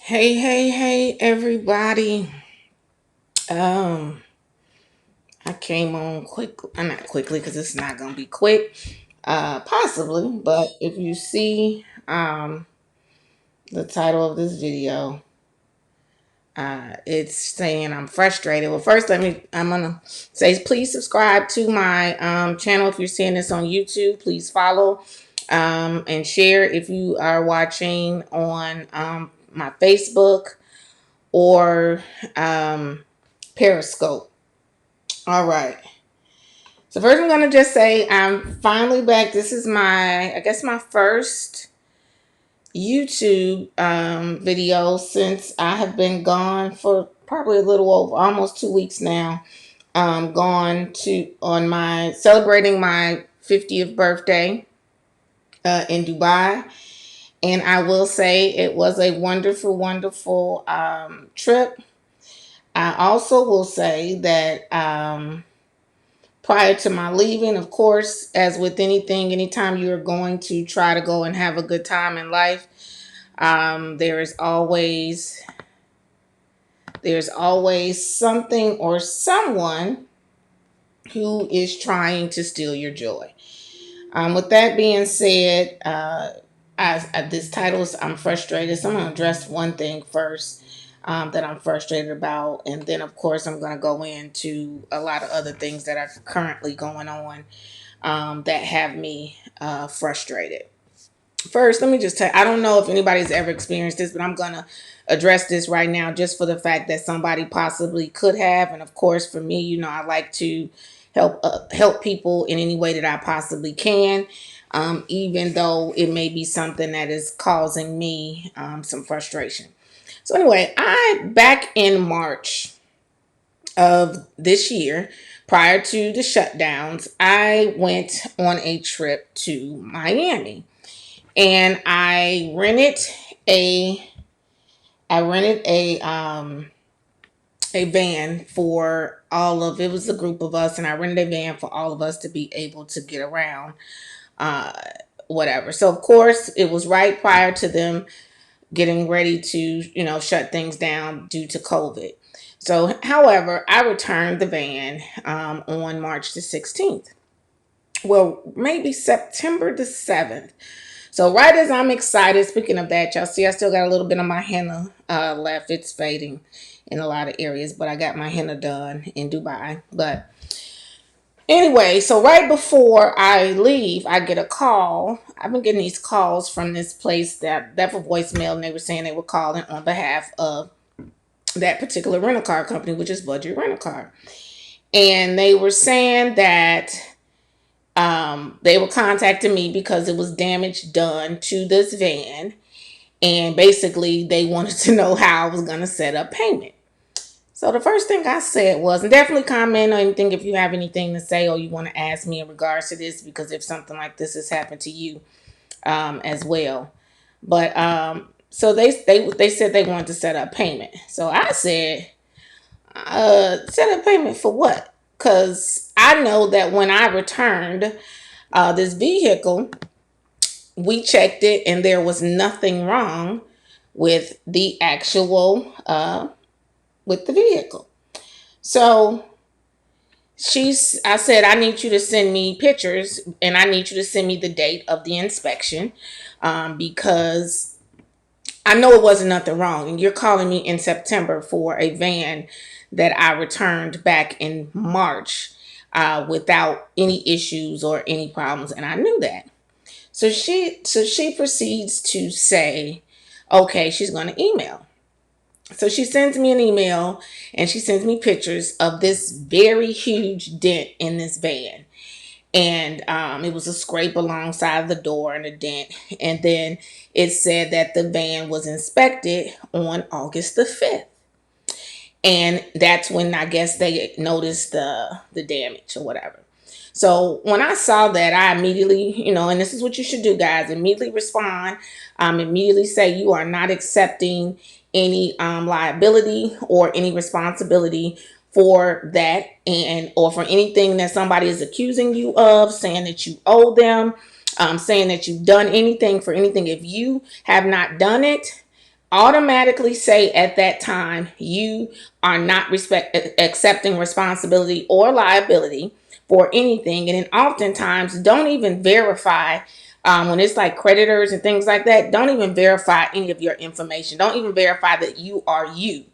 Hey, everybody. Um, I came on quick, not quickly because it's not gonna be quick. Possibly, but if you see the title of this video, it's saying I'm frustrated. Well, first I'm gonna say please subscribe to my channel if you're seeing this on YouTube. Please follow and share if you are watching on my Facebook or Periscope. All right. So first I'm going to just say I'm finally back. This is I guess my first YouTube video since I have been gone for probably a little over almost 2 weeks now. Gone on my celebrating my 50th birthday in Dubai. And I will say it was a wonderful trip. I also will say that prior to my leaving, of course, as with anything, anytime you're going to try to go and have a good time in life, there is always something or someone who is trying to steal your joy. With that being said, this title is I'm frustrated. So I'm going to address one thing first that I'm frustrated about. And then, of course, I'm going to go into a lot of other things that are currently going on that have me frustrated. First, let me just tell you, I don't know if anybody's ever experienced this, but I'm going to address this right now just for the fact that somebody possibly could have. And of course, for me, I like to help people in any way that I possibly can, even though it may be something that is causing me some frustration. So anyway, back in March of this year, prior to the shutdowns, I went on a trip to Miami, and a I rented a van for all of it was a group of us, and I rented a van for all of us to be able to get around, uh, whatever. So of course, it was right prior to them getting ready to shut things down due to COVID. So, however, I returned the van on March the 16th. Well, maybe September the 7th. So right as I'm excited, speaking of that, y'all see I still got a little bit of my henna left. It's fading in a lot of areas, but I got my henna done in Dubai. But anyway, so right before I leave, I get a call. I've been getting these calls from this place that for voicemail, and they were saying they were calling on behalf of that particular rental car company, which is Budget Rental Car. And they were saying that they were contacting me because it was damage done to this van. And basically, they wanted to know how I was going to set up payment. So the first thing I said was, and definitely comment on anything if you have anything to say or you want to ask me in regards to this, because if something like this has happened to you as well. But so they said they wanted to set up payment. So I said, set up payment for what? Because I know that when I returned this vehicle, we checked it and there was nothing wrong with the actual with the vehicle. So I said, I need you to send me pictures and I need you to send me the date of the inspection, because I know it wasn't nothing wrong. And you're calling me in September for a van that I returned back in March without any issues or any problems. And I knew that. So she proceeds to say, okay, she's going to email. So she sends me an email and she sends me pictures of this very huge dent in this van. And it was a scrape alongside the door and a dent. And then it said that the van was inspected on August the 5th. And that's when I guess they noticed the damage or whatever. So when I saw that, I immediately, and this is what you should do, guys, immediately respond, immediately say you are not accepting any liability or any responsibility for that, and or for anything that somebody is accusing you of, saying that you owe them, saying that you've done anything for anything. If you have not done it, automatically say at that time you are not accepting responsibility or liability for anything. And then oftentimes don't even verify, when it's like creditors and things like that, don't even verify any of your information. Don't even verify that you are you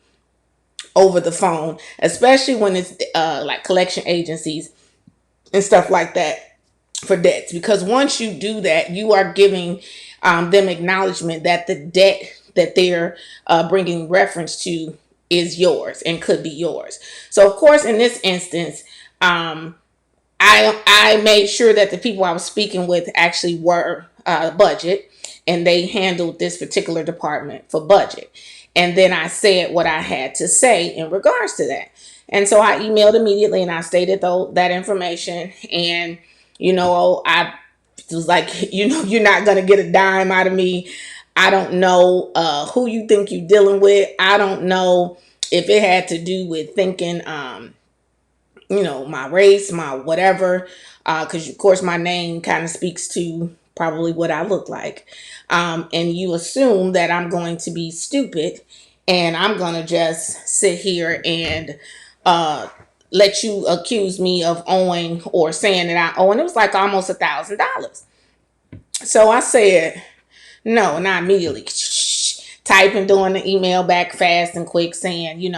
over the phone, especially when it's like collection agencies and stuff like that for debts. Because once you do that, you are giving them acknowledgement that the debt that they're bringing reference to is yours and could be yours. So, of course, in this instance, I made sure that the people I was speaking with actually were budget, and they handled this particular department for budget. And then I said what I had to say in regards to that. And so I emailed immediately and I stated that information. And, I was like, you're not going to get a dime out of me. I don't know who you think you're dealing with. I don't know if it had to do with thinking, my race, my whatever, because of course my name kind of speaks to probably what I look like. And you assume that I'm going to be stupid and I'm going to just sit here and let you accuse me of owing or saying that I owe. And it was like almost $1,000. So I said, no, not immediately. Typing, doing the email back fast and quick saying,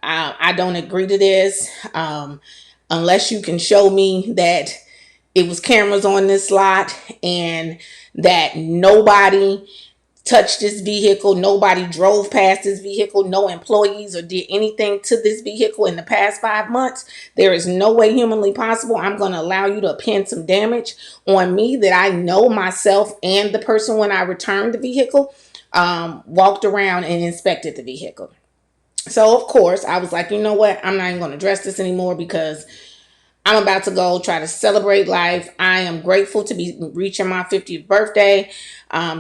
I don't agree to this unless you can show me that it was cameras on this lot and that nobody touched this vehicle, nobody drove past this vehicle, no employees or did anything to this vehicle in the past 5 months. There is no way humanly possible I'm going to allow you to pin some damage on me that I know myself and the person when I returned the vehicle walked around and inspected the vehicle. So, of course, I was like, you know what? I'm not even going to address this anymore because I'm about to go try to celebrate life. I am grateful to be reaching my 50th birthday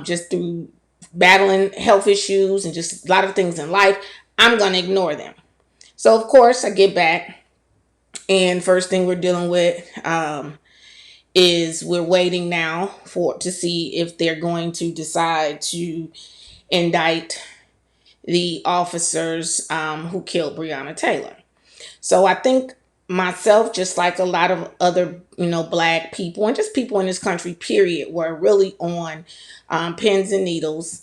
just through battling health issues and just a lot of things in life. I'm going to ignore them. So, of course, I get back. And first thing we're dealing with is we're waiting now to see if they're going to decide to indict the officers who killed Breonna Taylor. So I think myself, just like a lot of other, black people and just people in this country, period, were really on pins and needles,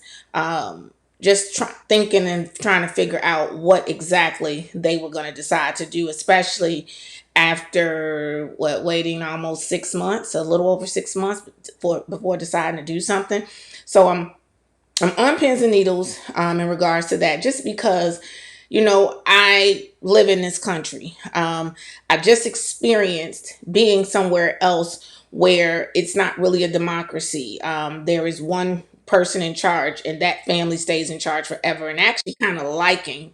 just thinking and trying to figure out what exactly they were going to decide to do, especially after waiting almost 6 months, a little over 6 months before deciding to do something. So I'm on pins and needles in regards to that, just because, I live in this country. I just experienced being somewhere else where it's not really a democracy. There is one person in charge and that family stays in charge forever, and actually kind of liking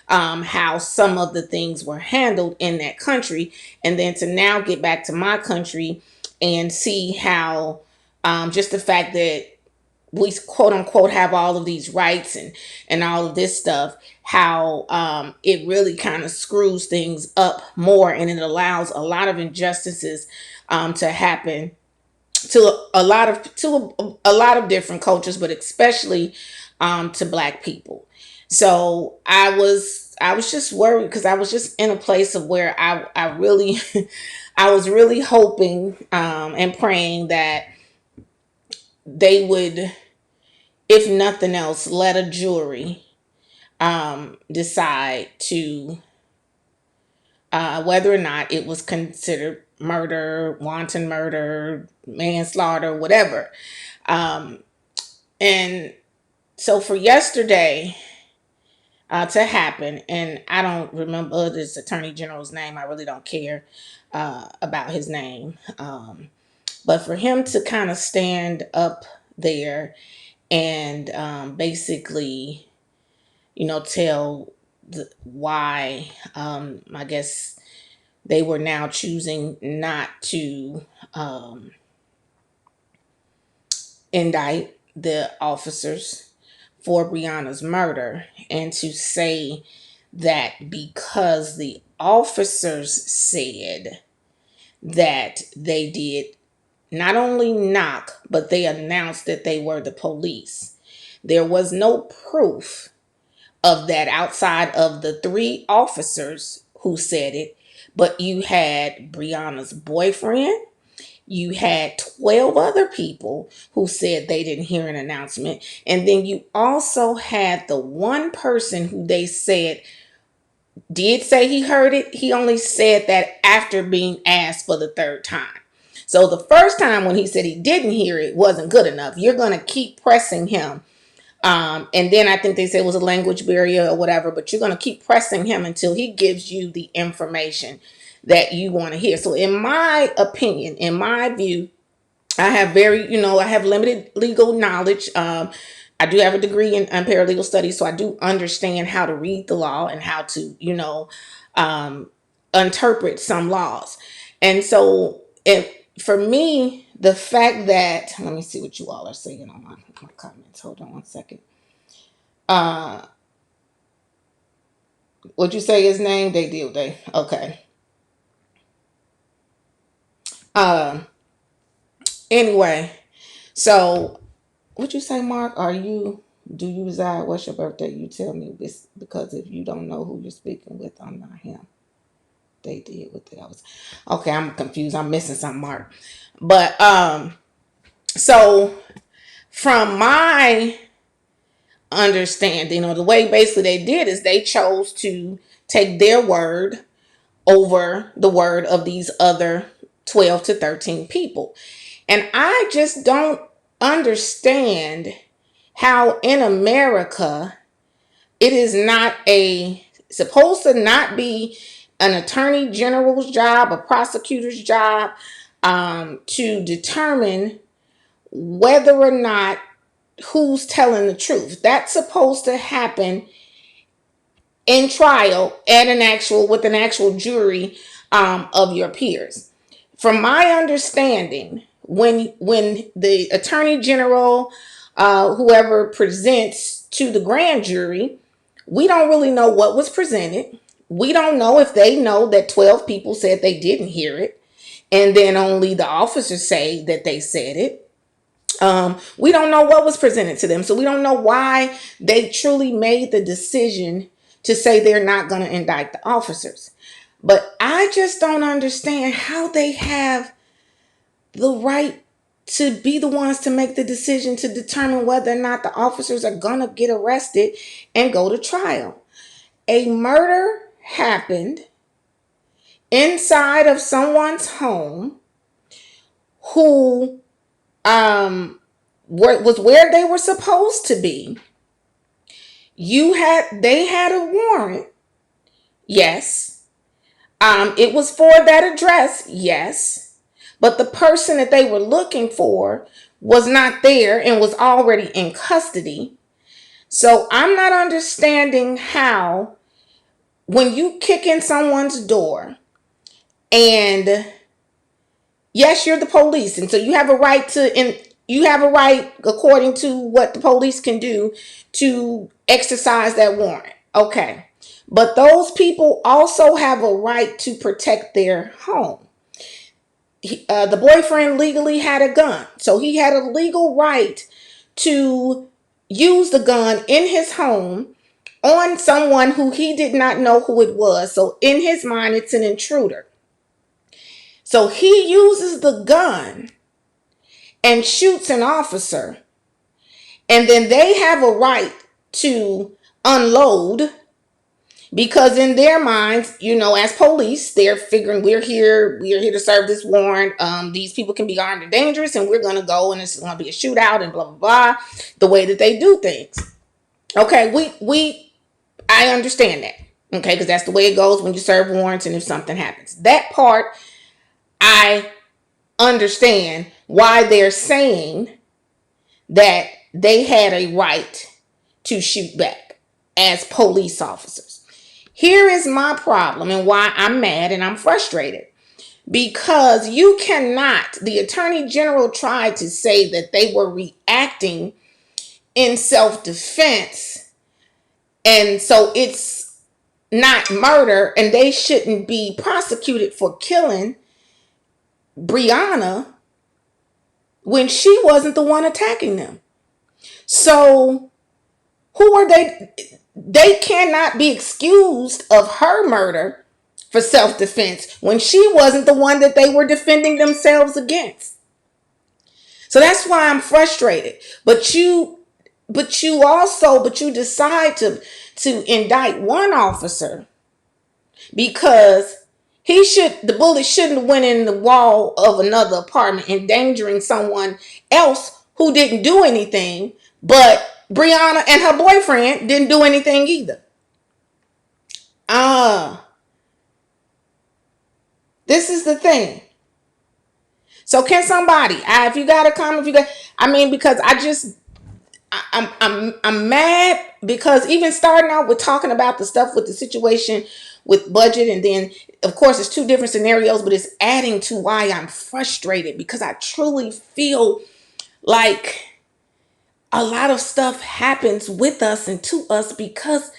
how some of the things were handled in that country. And then to now get back to my country and see how just the fact that we quote unquote have all of these rights and all of this stuff, how it really kind of screws things up more, and it allows a lot of injustices to happen to a lot of different cultures, but especially to black people. So I was just worried because I was just in a place of where I really I was really hoping and praying that they would, if nothing else, let a jury decide to whether or not it was considered murder, wanton murder, manslaughter, whatever. And so for yesterday to happen, and I don't remember this attorney general's name, I really don't care about his name. But for him to kind of stand up there and basically, tell why, I guess they were now choosing not to indict the officers for Breonna's murder, and to say that because the officers said that they did not only knock, but they announced that they were the police, There was no proof of that outside of the 3 officers who said it. But you had Breonna's boyfriend. You had 12 other people who said they didn't hear an announcement. And then you also had the one person who they said did say he heard it. He only said that after being asked for the 3rd time. So the first time when he said he didn't hear it wasn't good enough. You're going to keep pressing him. And then I think they said it was a language barrier or whatever, but you're going to keep pressing him until he gives you the information that you want to hear. So in my opinion, in my view, I have I have limited legal knowledge. I do have a degree in paralegal studies, so I do understand how to read the law and how to, interpret some laws. And so, for me, the fact that, let me see what you all are saying on my comments. Hold on one second. Would you say his name? Okay. Anyway, so what you say, Mark? Do you reside? What's your birthday? You tell me this, because if you don't know who you're speaking with, I'm not him. They did what they was. Okay, I'm confused. I'm missing something, Mark. But so from my understanding, or the way basically they did is they chose to take their word over the word of these other 12 to 13 people. And I just don't understand how in America it is not supposed to not be an attorney general's job, a prosecutor's job, to determine whether or not who's telling the truth. That's supposed to happen in trial at with an actual jury of your peers. From my understanding, when the attorney general, whoever presents to the grand jury, we don't really know what was presented. We don't know if they know that 12 people said they didn't hear it, and then only the officers say that they said it. We don't know what was presented to them, so we don't know why they truly made the decision to say they're not going to indict the officers. But I just don't understand how they have the right to be the ones to make the decision to determine whether or not the officers are going to get arrested and go to trial. A murder happened inside of someone's home who was where they were supposed to be. They had a warrant. Yes. It was for that address. Yes. But the person that they were looking for was not there and was already in custody. So I'm not understanding how, when you kick in someone's door, and yes, you're the police, and so you have a right according to what the police can do, to exercise that warrant. Okay. But those people also have a right to protect their home. The boyfriend legally had a gun, so he had a legal right to use the gun in his home on someone who he did not know who it was. So in his mind, it's an intruder. So he uses the gun and shoots an officer, and then they have a right to unload, because in their minds, as police, they're figuring we're here to serve this warrant. These people can be armed and dangerous, and we're going to go, and it's going to be a shootout and blah, blah, blah, the way that they do things. Okay, I understand that. Okay, because that's the way it goes when you serve warrants and if something happens. That part, I understand why they're saying that they had a right to shoot back as police officers. Here is my problem and why I'm mad and I'm frustrated. Because the Attorney General tried to say that they were reacting in self-defense, and so it's not murder, and they shouldn't be prosecuted for killing Breonna when she wasn't the one attacking them. So Who are they? They cannot be excused of her murder for self-defense when she wasn't the one that they were defending themselves against. So that's why I'm frustrated. But you decide to indict one officer because the bullet shouldn't have went in the wall of another apartment, endangering someone else who didn't do anything, but Breonna and her boyfriend didn't do anything either. This is the thing. So can somebody, if you got a comment, if you got, I mean, because I'm mad because even starting out with talking about the stuff with the situation with budget, and then of course it's two different scenarios, but it's adding to why I'm frustrated, because I truly feel like a lot of stuff happens with us and to us because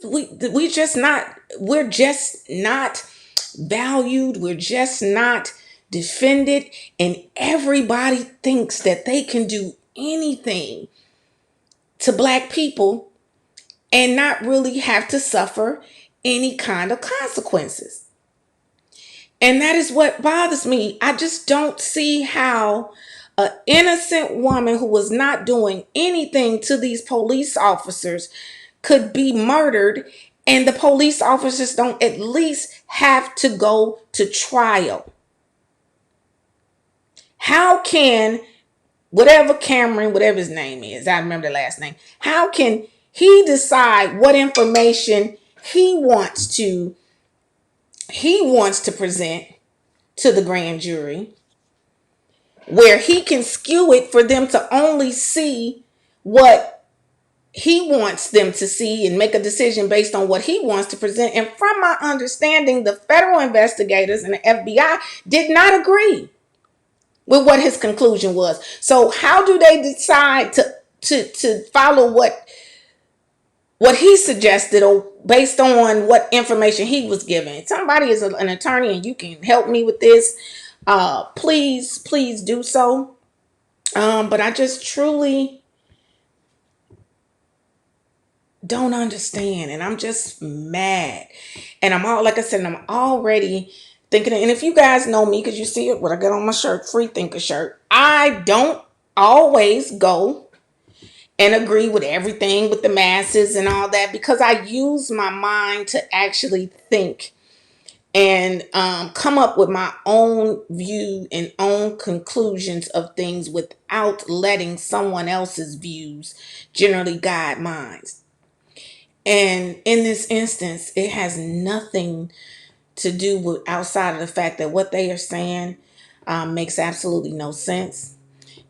we're just not valued, we're just not defended, and everybody thinks that they can do anything to Black people and not really have to suffer any kind of consequences. And that is what bothers me. I just don't see how an innocent woman who was not doing anything to these police officers could be murdered, and the police officers don't at least have to go to trial. How can whatever his name is, I remember the last name, how can he decide what information he wants to present to the grand jury, where he can skew it for them to only see what he wants them to see and make a decision based on what he wants to present? And from my understanding, the federal investigators and the FBI did not agree with what his conclusion was. So how do they decide to follow what he suggested, or based on what information he was given? Somebody is an attorney and you can help me with this. Please do so. But I just truly don't understand, and I'm just mad. And like I said, I'm already thinking. And if you guys know me, because you see it, what I got on my shirt, Free Thinker shirt, I don't always go and agree with everything with the masses and all that, because I use my mind to actually think and come up with my own view and own conclusions of things without letting someone else's views generally guide mine. And in this instance, it has nothing to do with outside of the fact that what they are saying makes absolutely no sense.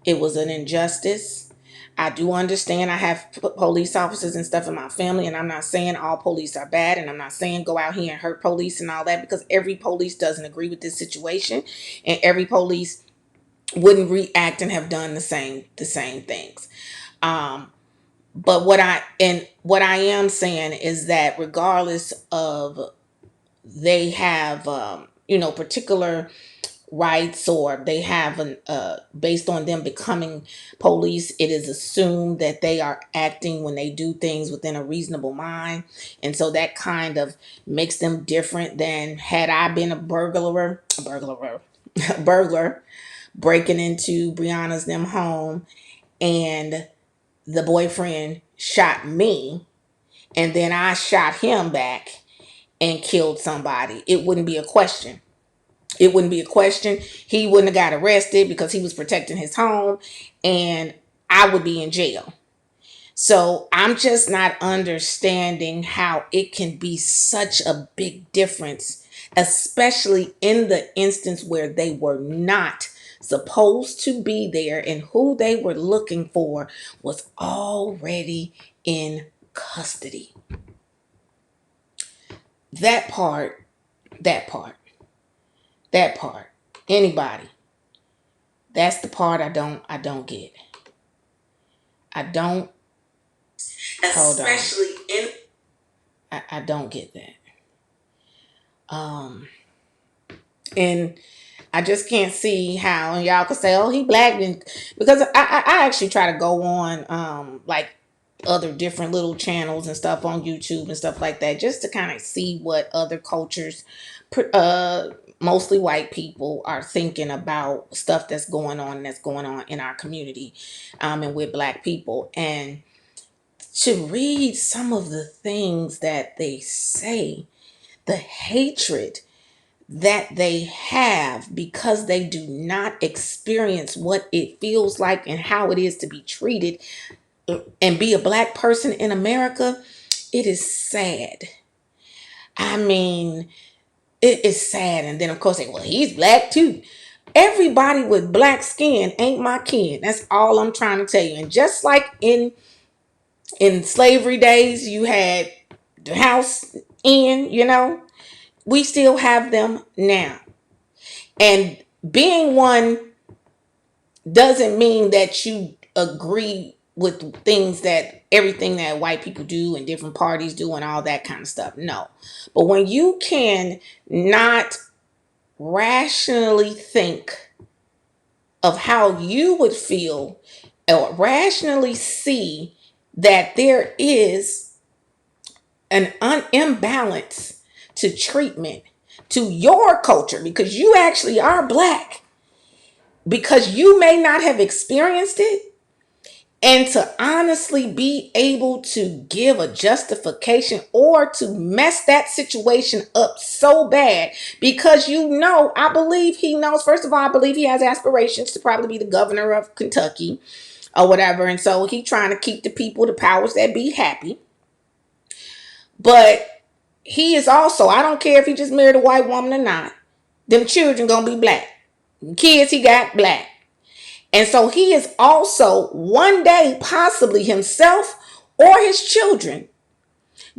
It was an injustice. I do understand I have police officers and stuff in my family, and I'm not saying all police are bad, and I'm not saying go out here and hurt police and all that, because every police doesn't agree with this situation, and every police wouldn't react and have done the same things. But what I am saying is that regardless of, they have particular rights, or they have based on them becoming police, it is assumed that they are acting, when they do things, within a reasonable mind. And so that kind of makes them different than had I been a burglar breaking into Breonna's them home, and the boyfriend shot me, and then I shot him back and killed somebody. It wouldn't be a question. He wouldn't have got arrested because he was protecting his home, and I would be in jail. So I'm just not understanding how it can be such a big difference, especially in the instance where they were not supposed to be there, and who they were looking for was already in custody. That part, that part, that part. Anybody. That's the part I don't get. I don't especially in I don't get that. And I just can't see how, and y'all could say, "Oh, he black," because I actually try to go on like other different little channels and stuff on YouTube and stuff like that, just to kind of see what other cultures, uh, mostly white people, are thinking about stuff that's going on in our community, and with black people, and to read some of the things that they say, the hatred that they have because they do not experience what it feels like and how it is to be treated and be a black person in America, it is sad. I mean, it is sad. And then of course, well, he's black too. Everybody with black skin ain't my kin. That's all I'm trying to tell you. And just like in slavery days, you had the house in, we still have them now. And being one doesn't mean that you agree with things that everything that white people do and different parties do and all that kind of stuff. No. But when you can not rationally think of how you would feel or rationally see that there is an imbalance to treatment to your culture because you actually are black, because you may not have experienced it, and to honestly be able to give a justification or to mess that situation up so bad because I believe he knows. First of all, I believe he has aspirations to probably be the governor of Kentucky or whatever, and so he trying to keep the people, the powers that be, happy. But he is also, I don't care if he just married a white woman or not, them children gonna be black. Kids he got black. And so he is also one day, possibly himself or his children,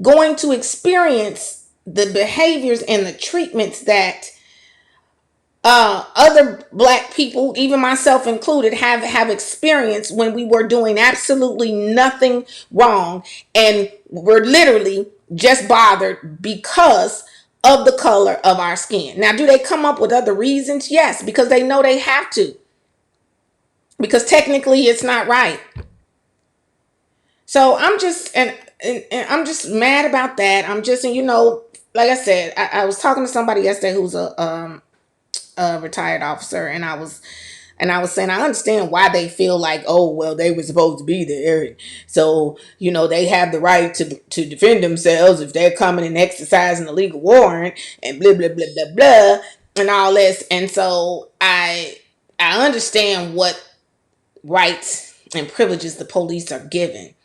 going to experience the behaviors and the treatments that other black people, even myself included, have experienced when we were doing absolutely nothing wrong and were literally just bothered because of the color of our skin. Now, do they come up with other reasons? Yes, because they know they have to. Because technically it's not right. So I'm just and I'm just mad about that. I'm just, like I said, I was talking to somebody yesterday who's a retired officer, and I was saying I understand why they feel like, oh well, they were supposed to be there, so they have the right to defend themselves if they're coming and exercising a legal warrant and blah blah blah blah blah and all this. And so I understand what rights and privileges the police are given.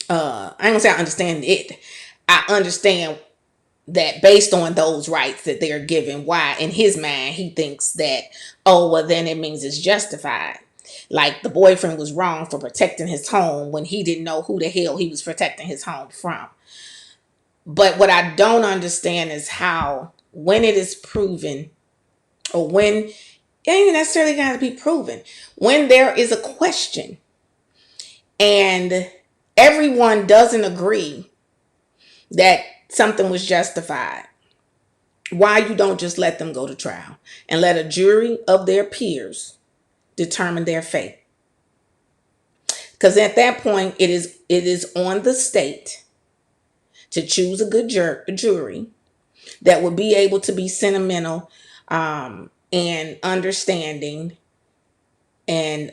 I ain't gonna say I understand it. I understand that based on those rights that they're given, why in his mind he thinks that, oh well, then it means it's justified. Like the boyfriend was wrong for protecting his home when he didn't know who the hell he was protecting his home from. But what I don't understand is how, when it is proven, or when it ain't necessarily got to be proven, when there is a question and everyone doesn't agree that something was justified, why you don't just let them go to trial and let a jury of their peers determine their fate. Because at that point, it is on the state to choose a good jury that would be able to be sentimental, and understanding, and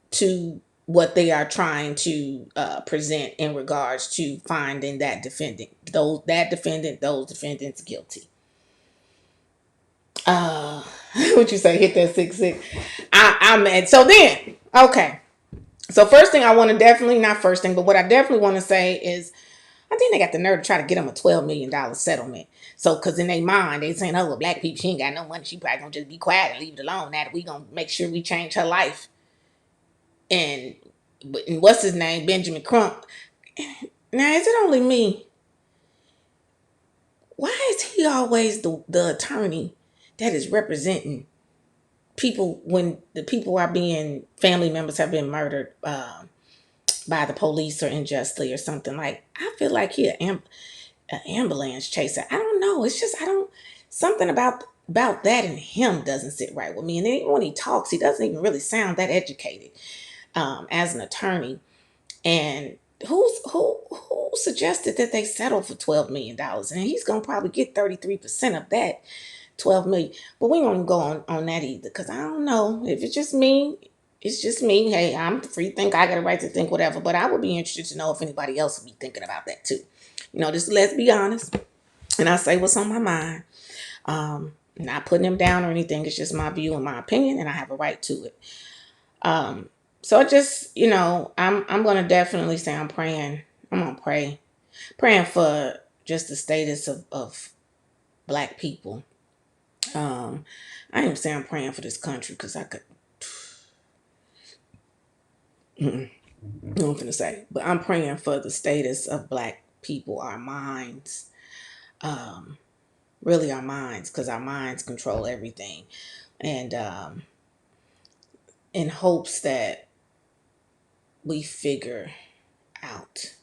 to what they are trying to present in regards to finding those defendants guilty. What you say? Hit that 6-6. I'm mad. So then, okay. So first thing I want to definitely, not first thing, but what I definitely want to say is, I think they got the nerve to try to get him a $12 million settlement. So, because in their mind, they saying, oh, well, black people, she ain't got no money. She probably going to just be quiet and leave it alone. Now that we going to make sure we change her life. And what's his name? Benjamin Crump. Now, is it only me? Why is he always the attorney that is representing people when the people are being, family members have been murdered by the police or unjustly or something? Like, I feel like he an ambulance chaser. I don't know. It's just, I don't, something about about that in him doesn't sit right with me. And then even when he talks, he doesn't even really sound that educated as an attorney. And who suggested that they settle for $12 million? And he's gonna probably get 33% of that 12 million. But we won't go on that either, because I don't know. If it's just me, it's just me. Hey, I'm free to think, I got a right to think whatever. But I would be interested to know if anybody else would be thinking about that too. Just let's be honest. And I say what's on my mind. Not putting him down or anything. It's just my view and my opinion, and I have a right to it. So I just, I'm gonna definitely say I'm praying. I'm gonna praying for just the status of Black people. I ain't saying I'm praying for this country, because I could. I'm gonna say, but I'm praying for the status of Black people, our minds, really our minds, because our minds control everything, and in hopes that we figure out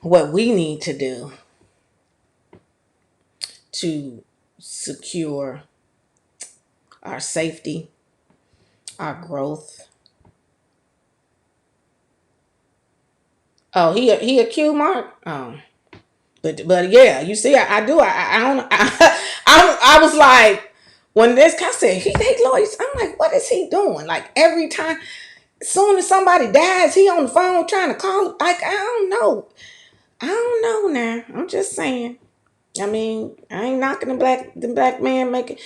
what we need to do to secure our safety, our growth. Oh, he accused Mark. Oh, but yeah, you see, I do. I don't. I was like, when this guy said he hate lawyers, I'm like, what is he doing? Like every time, as soon as somebody dies, he on the phone trying to call. Like I don't know. I don't know now. I'm just saying. I mean, I ain't knocking the black man making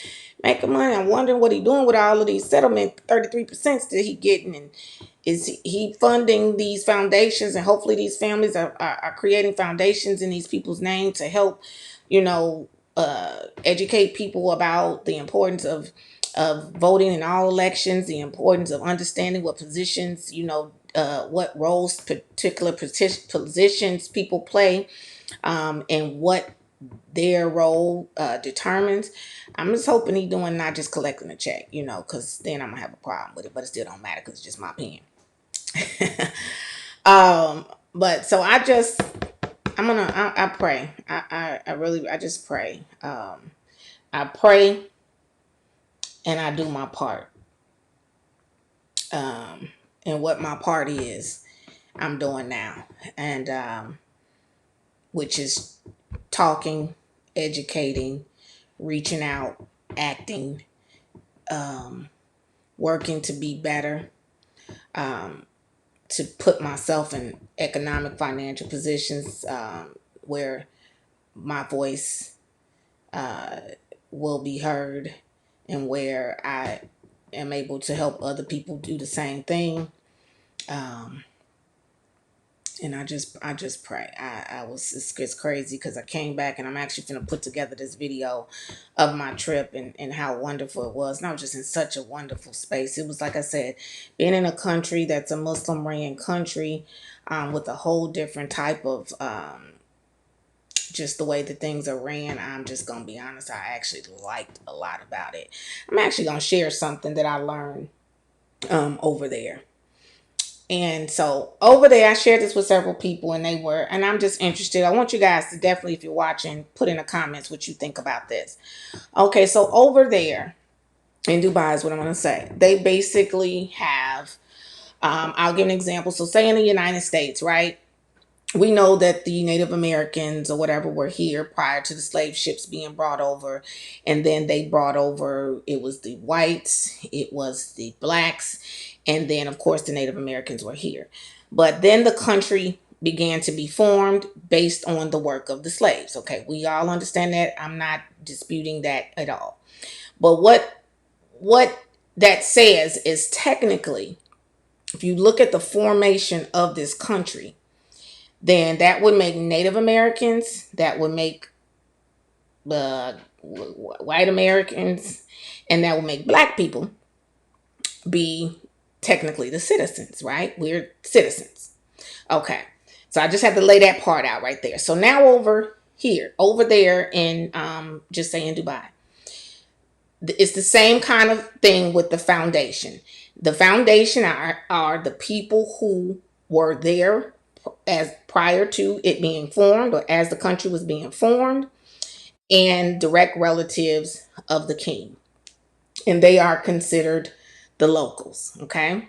money. I'm wondering what he doing with all of these settlement 33% that he getting, and is he funding these foundations, and hopefully these families are creating foundations in these people's name to help, you know, educate people about the importance of voting in all elections, the importance of understanding what positions, what roles particular positions people play, and what their role determines. I'm just hoping he's doing not just collecting a check, because then I'm gonna have a problem with it. But it still don't matter, because it's just my opinion. But so I pray. I really, I just pray. I pray and I do my part. And what my part is, I'm doing now, and which is talking, educating, reaching out, acting, working to be better, to put myself in economic, financial positions where my voice will be heard, and where I am able to help other people do the same thing. Um, and I just pray. It's crazy, because I came back and I'm actually gonna put together this video of my trip, and how wonderful it was. And I was just in such a wonderful space. It was, like I said, being in a country that's a Muslim ran country, with a whole different type of just the way that things are ran. I'm just gonna be honest, I actually liked a lot about it. I'm actually gonna share something that I learned over there. And so over there, I shared this with several people, and I'm just interested. I want you guys to definitely, if you're watching, put in the comments what you think about this. Okay, so over there in Dubai is what I'm going to say. They basically have, I'll give an example. So say in the United States, right? We know that the Native Americans or whatever were here prior to the slave ships being brought over. And then they brought over, it was the whites, it was the blacks, and then, of course, the Native Americans were here. But then the country began to be formed based on the work of the slaves. Okay, we all understand that. I'm not disputing that at all. But what that says is, technically, if you look at the formation of this country, then that would make Native Americans, that would make white Americans, and that would make black people be technically the citizens, right? We're citizens. Okay. So I just have to lay that part out right there. So now over there in, just say in Dubai, it's the same kind of thing with the foundation. The foundation are the people who were there as prior to it being formed, or as the country was being formed. and direct relatives of the king. And they are considered the locals. Okay.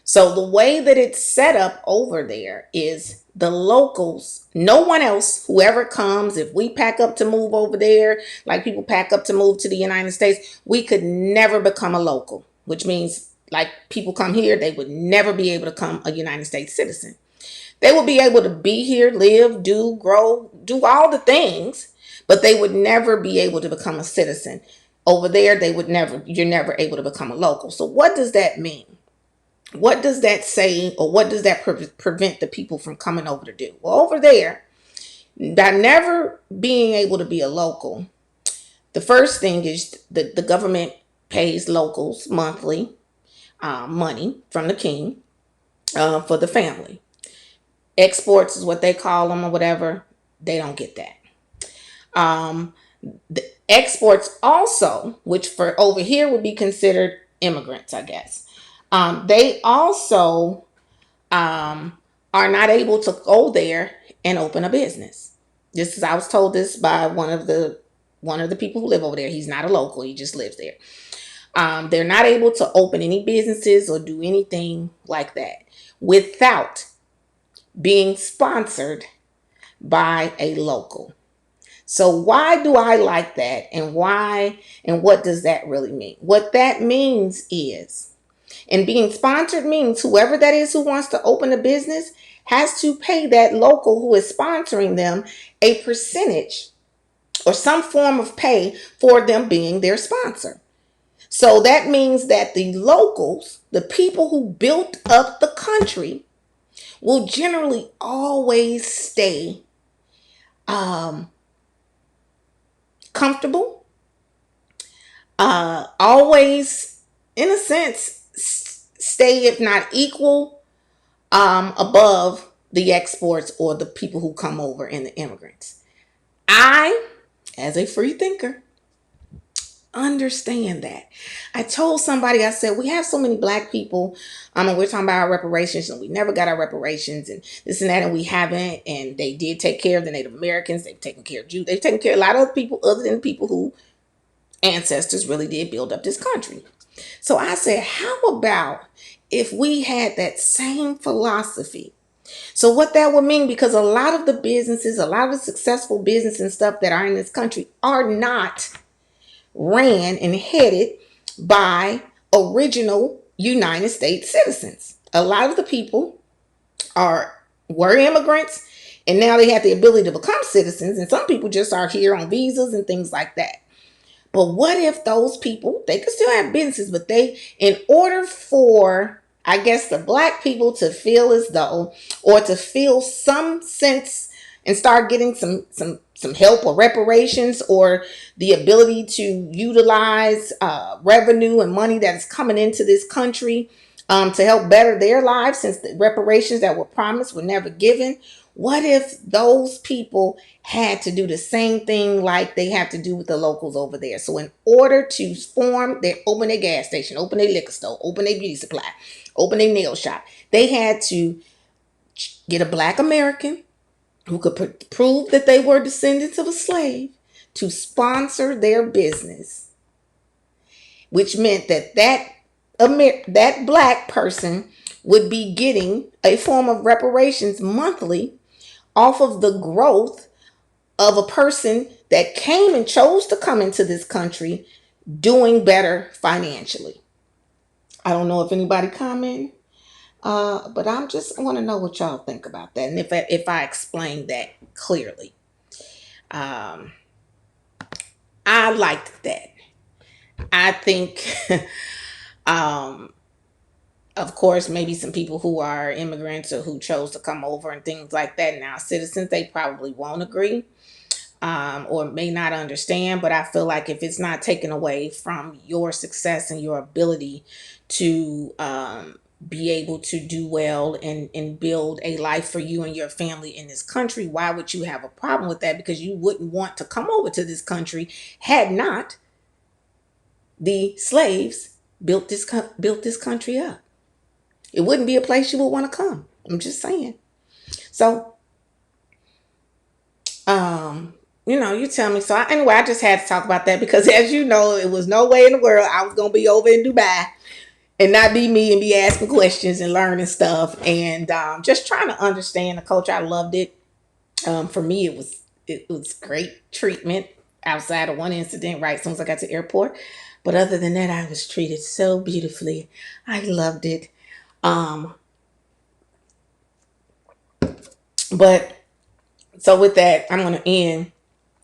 So the way that it's set up over there is the locals, no one else, whoever comes, if we pack up to move over there, like people pack up to move to the United States, we could never become a local, which means like people come here, they would never be able to become a United States citizen. They would be able to be here, live, do, grow, do all the things, but they would never be able to become a citizen. Over there, you're never able to become a local. So what does that mean? What does that say, or what does that prevent the people from coming over to do? Well, over there, by never being able to be a local, the first thing is the government pays locals monthly money from the king for the family. Exports is what they call them or whatever. They don't get that. Um, the exports also, which for over here would be considered immigrants, I guess. They also are not able to go there and open a business. Just as I was told this by one of the people who live over there. He's not a local; he just lives there. They're not able to open any businesses or do anything like that without being sponsored by a local. So why do I like that, and why, and what does that really mean? What that means is, and being sponsored means whoever that is who wants to open a business has to pay that local who is sponsoring them a percentage or some form of pay for them being their sponsor. So that means that the locals, the people who built up the country, will generally always stay comfortable, always, in a sense, stay, if not equal, above the exports or the people who come over and the immigrants. I, as a free thinker, understand that. I told somebody, I said, we have so many black people, and we're talking about our reparations, and we never got our reparations, and this and that, and we haven't, and they did take care of the Native Americans, they've taken care of Jews, they've taken care of a lot of people other than the people who ancestors really did build up this country. So I said, how about if we had that same philosophy? So what that would mean, because a lot of the businesses, a lot of the successful business and stuff that are in this country are not ran and headed by original United States citizens. A lot of the people were immigrants, and now they have the ability to become citizens, and some people just are here on visas and things like that. But what if those people, they could still have businesses, but in order for, I guess, the black people to feel as though, or to feel some sense and start getting some help or reparations, or the ability to utilize revenue and money that is coming into this country to help better their lives, since the reparations that were promised were never given. What if those people had to do the same thing like they have to do with the locals over there? So in order to open a gas station, open a liquor store, open a beauty supply, open a nail shop, they had to get a black American who could prove that they were descendants of a slave to sponsor their business, which meant that black person would be getting a form of reparations monthly off of the growth of a person that came and chose to come into this country doing better financially. I don't know if anybody commented, but I want to know what y'all think about that, and if I explained that clearly. I liked that. I think, of course, maybe some people who are immigrants or who chose to come over and things like that, now citizens, they probably won't agree, or may not understand. But I feel like if it's not taken away from your success and your ability to be able to do well and build a life for you and your family in this country, why would you have a problem with that? Because you wouldn't want to come over to this country had not the slaves built this country up. It wouldn't be a place you would want to come. I'm just saying. So you tell me. So anyway, I just had to talk about that because, as you know, it was no way in the world I was gonna be over in Dubai and not be me and be asking questions and learning stuff and just trying to understand the culture. I loved it. For me, it was great treatment outside of one incident right as soon as I got to the airport. But other than that, I was treated so beautifully. I loved it. Um, but so with that, I'm gonna end.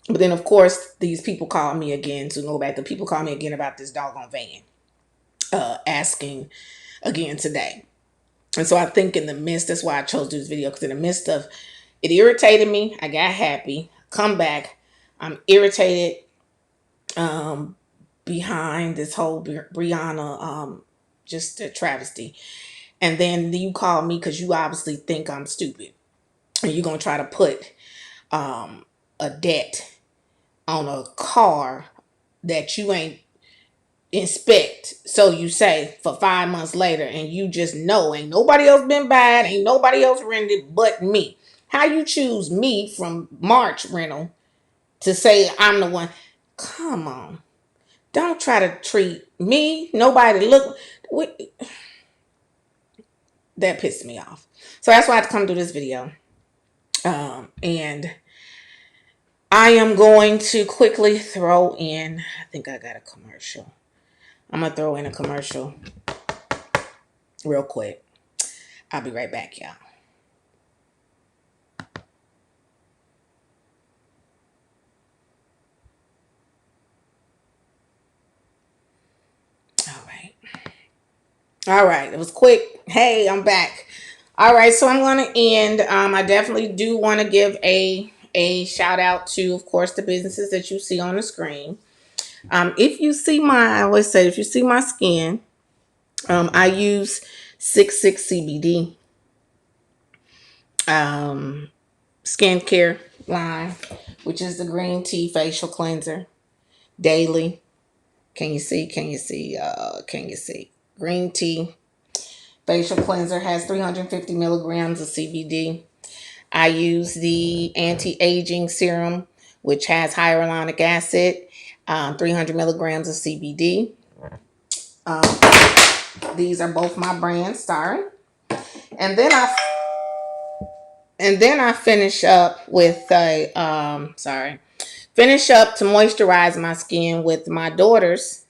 But then, of course, these people call me again to go back. The people call me again about this doggone van, asking again today. And so I think in the midst, that's why I chose to do this video, because in the midst of it irritated me, I got happy, come back, I'm irritated behind this whole Breonna, just a travesty. And then you call me because you obviously think I'm stupid. And you're going to try to put a debt on a car that you ain't inspect, so you say, for 5 months later, and you just know ain't nobody else been bad, ain't nobody else rented but me. How you choose me from March rental to say I'm the one? Come on, don't try to treat me, nobody look. That pissed me off. So that's why I had to come do this video. And I am going to quickly throw in, I think I got a commercial. I'm gonna throw in a commercial real quick. I'll be right back, y'all. All right. All right. It was quick. Hey, I'm back. All right. So I'm going to end. I definitely do want to give a shout out to, of course, the businesses that you see on the screen. If you see I always say, if you see my skin, I use 66 CBD skincare line, which is the green tea facial cleanser daily. Can you see? Can you see? Can you see? Green tea facial cleanser has 350 milligrams of CBD. I use the anti-aging serum, which has hyaluronic acid, 300 milligrams of CBD. Um, these are both my brands. Sorry, and then I finish up with a finish up to moisturize my skin with my daughter's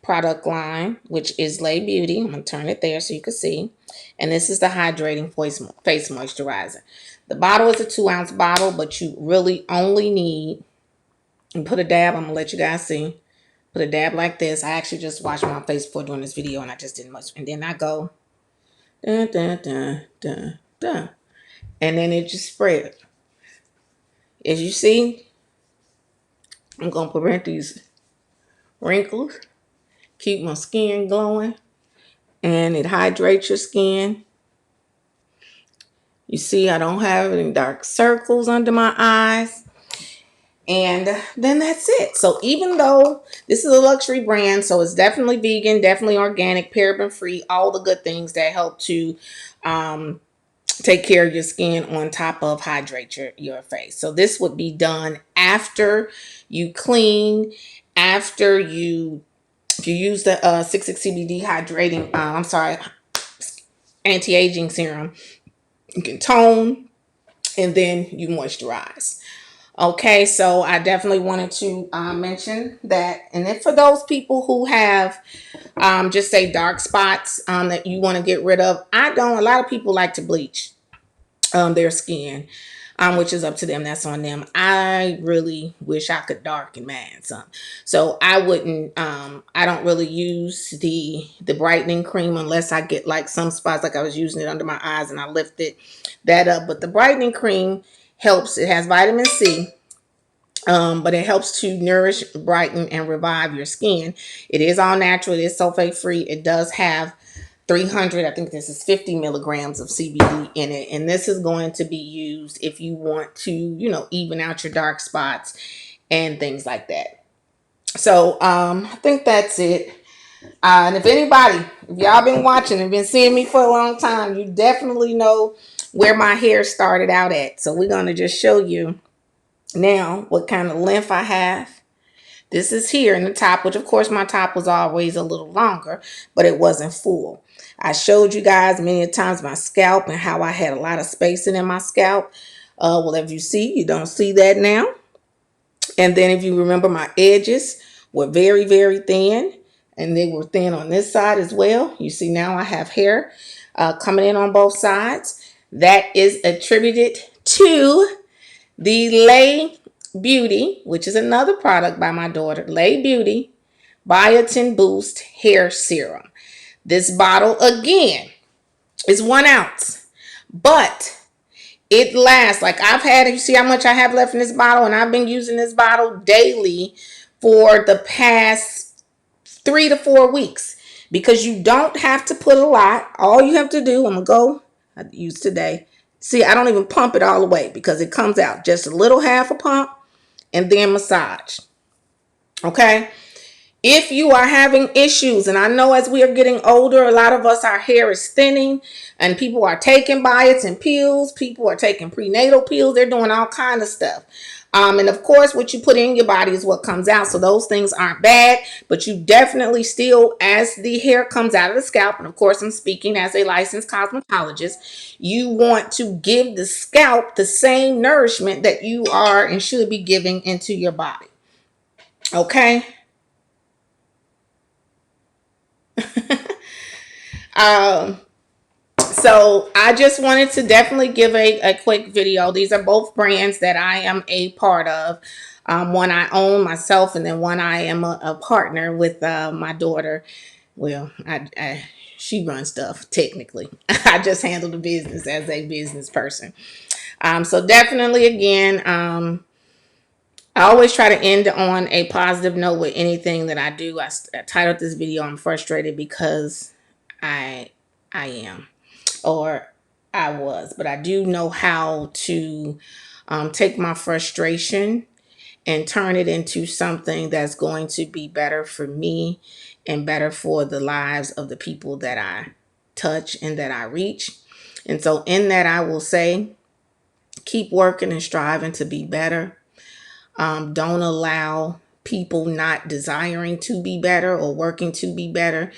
product line, which is Lay Beauty. I'm going to turn it there so you can see. And this is the hydrating face moisturizer. The bottle is a 2-ounce bottle, but you really only need, and put a dab, I'm going to let you guys see. Put a dab like this. I actually just washed my face before doing this video and I just didn't much. And then I go, dun, dun, dun, dun, dun. And then it just spread. As you see, I'm going to prevent these wrinkles, keep my skin glowing, and it hydrates your skin. You see, I don't have any dark circles under my eyes. And then that's it. So even though this is a luxury brand, so it's definitely vegan, definitely organic, paraben free, all the good things that help to take care of your skin on top of hydrate your face. So this would be done after you clean, after you, if you use the 66 CBD hydrating, anti-aging serum, you can tone and then you moisturize. Okay, so I definitely wanted to mention that. And then for those people who have just say dark spots that you want to get rid of, a lot of people like to bleach their skin, which is up to them. That's on them. I really wish I could darken mine some. So I wouldn't, I don't really use the brightening cream unless I get like some spots, like I was using it under my eyes and I lifted that up. But the brightening cream helps. It has vitamin C. But it helps to nourish, brighten, and revive your skin. It is all natural. It is sulfate free. It does have 300, I think this is 50 milligrams of CBD in it. And this is going to be used if you want to, even out your dark spots and things like that. So I think that's it. And if y'all been watching and been seeing me for a long time, you definitely know where my hair started out at. So we're going to just show you Now, what kind of length I have? This is here in the top, which of course my top was always a little longer, but it wasn't full. I showed you guys many times my scalp and how I had a lot of spacing in my scalp. Well, if you see, you don't see that now. And then if you remember, my edges were very, very thin, and they were thin on this side as well. You see now I have hair coming in on both sides. That is attributed to the Lay Beauty, which is another product by my daughter, Lay Beauty Biotin Boost Hair Serum. This bottle, again, is 1 ounce, but it lasts. Like I've had, you see how much I have left in this bottle, and I've been using this bottle daily for the past 3 to 4 weeks, because you don't have to put a lot. All you have to do, I'm going to I use today. See, I don't even pump it all the way because it comes out just a little, half a pump, and then massage. Okay. If you are having issues, and I know as we are getting older, a lot of us, our hair is thinning, and people are taking biotin pills, people are taking prenatal pills, they're doing all kind of stuff. And of course, what you put in your body is what comes out. So those things aren't bad, but you definitely still, as the hair comes out of the scalp, and of course, I'm speaking as a licensed cosmetologist, you want to give the scalp the same nourishment that you are and should be giving into your body. Okay. Um, So I just wanted to definitely give a quick video. These are both brands that I am a part of. One I own myself, and then one I am a partner with my daughter. Well, she runs stuff technically. I just handle the business as a business person. So definitely, again, I always try to end on a positive note with anything that I do. I titled this video, "I'm frustrated because I I am." Or I was, but I do know how to take my frustration and turn it into something that's going to be better for me and better for the lives of the people that I touch and that I reach. And so, in that, I will say, keep working and striving to be better. Don't allow people not desiring to be better or working to be better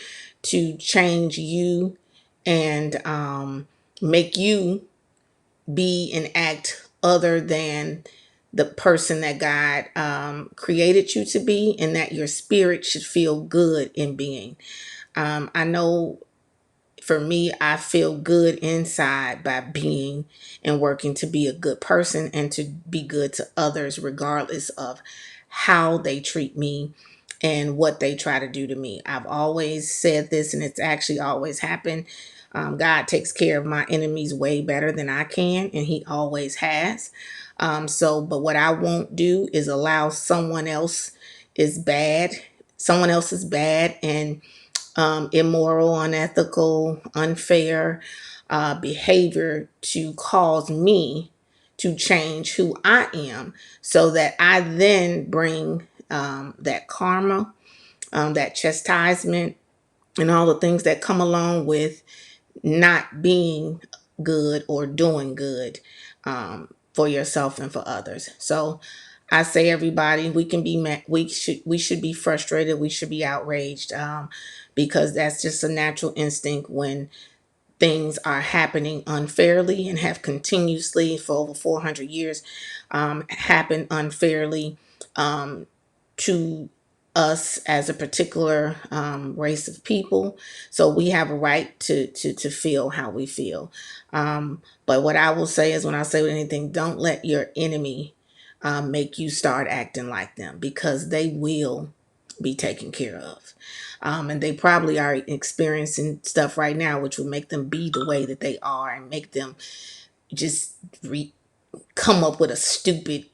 to change you and make you be and act other than the person that God created you to be, and that your spirit should feel good in being. I know for me, I feel good inside by being and working to be a good person and to be good to others, regardless of how they treat me and what they try to do to me. I've always said this, and it's actually always happened. God takes care of my enemies way better than I can, and He always has. But what I won't do is allow someone else is bad and immoral, unethical, unfair behavior to cause me to change who I am, so that I then bring that karma, that chastisement, and all the things that come along with not being good or doing good for yourself and for others. So I say, everybody, we can be we should be frustrated, we should be outraged, because that's just a natural instinct when things are happening unfairly and have continuously for over 400 years happened unfairly to us as a particular race of people. So we have a right to feel how we feel. But what I will say is, when I say anything, don't let your enemy make you start acting like them, because they will be taken care of. And they probably are experiencing stuff right now, which will make them be the way that they are and make them just come up with a stupid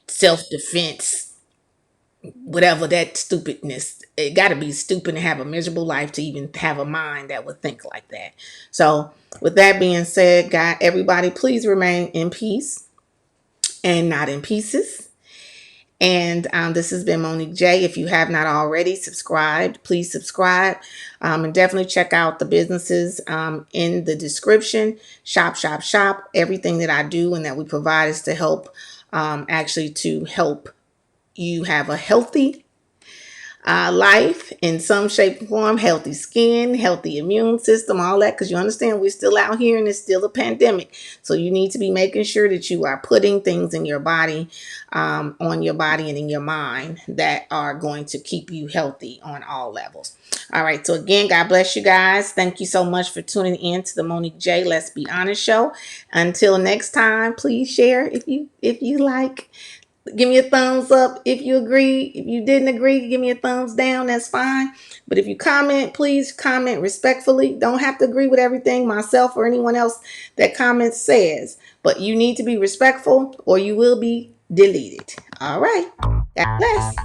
self-defense, whatever that stupidness. It got to be stupid to have a miserable life to even have a mind that would think like that. So with that being said, God, everybody, please remain in peace and not in pieces. And this has been Monique J. If you have not already subscribed, please subscribe, and definitely check out the businesses in the description. Shop, shop, shop. Everything that I do and that we provide is to help actually to help you have a healthy life in some shape or form, healthy skin, healthy immune system, all that, because you understand we're still out here and it's still a pandemic. So you need to be making sure that you are putting things in your body, on your body and in your mind that are going to keep you healthy on all levels. All right. So again, God bless you guys. Thank you so much for tuning in to the Monique J Let's Be Honest show. Until next time, please share if you like. Give me a thumbs up if you agree. If you didn't agree, give me a thumbs down. That's fine. But if you comment, please comment respectfully. Don't have to agree with everything myself or anyone else that comments says. But you need to be respectful or you will be deleted. All right. God bless.